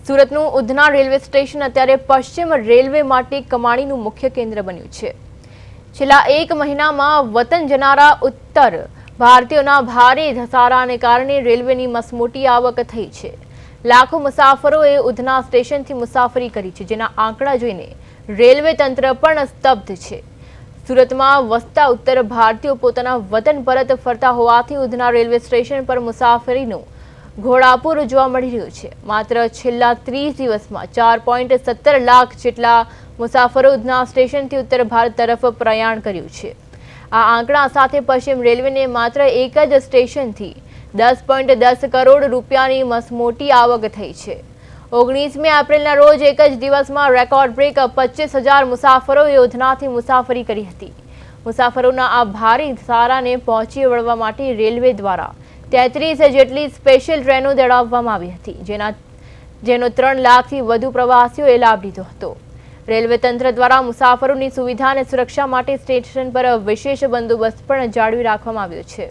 સુરતનું Udhna railway station અત્યારે પશ્ચિમ રેલવે માટે કમાણીનું મુખ્ય કેન્દ્ર બન્યું છે। છેલ્લા એક મહિનામાં વતન જનારા ઉત્તર ભારતીયોના ભારે ધસારાને કારણે રેલવેની મસમોટી આવક થઈ છે। લાખો મુસાફરોએ ઉધના સ્ટેશનથી મુસાફરી કરી છે, જેના આંકડા જોઈને રેલવે તંત્ર પણ સ્તબ્ધ છે। સુરતમાં વસતા ઉત્તર ભારતીયો પોતાના વતન પરત ફરતા હોવાથી ઉધના રેલવે સ્ટેશન પર મુસાફરીનું ઘોડાપુર જોવા મળી રહ્યું છે। માત્ર છેલ્લા 30 દિવસમાં 4.17 લાખ જેટલા મુસાફરો ઉધના સ્ટેશનથી ઉત્તર ભારત તરફ પ્રયાણ કર્યું છે। આ આંકડા સાથે પશ્ચિમ રેલવેને માત્ર એક જ સ્ટેશનથી 10.10 કરોડ રૂપિયાની મસમોટી આવક થઈ છે। 19મી એપ્રિલના રોજ એક જ દિવસમાં રેકોર્ડ બ્રેક 25,000 મુસાફરોએ ઉધનાથી મુસાફરી કરી હતી। મુસાફરોના આ ભારે ધસારાને પહોંચી વળવા માટે રેલવે દ્વારા 33 જેટલી સ્પેશિયલ ટ્રેનો દોડાવવામાં આવી હતી, જેનો 3 લાખથી વધુ પ્રવાસીઓએ લાભ લીધો હતો। રેલવે તંત્ર દ્વારા મુસાફરોની સુવિધા અને સુરક્ષા માટે સ્ટેશન પર વિશેષ બંદોબસ્ત પણ જાળવી રાખવામાં આવ્યો છે।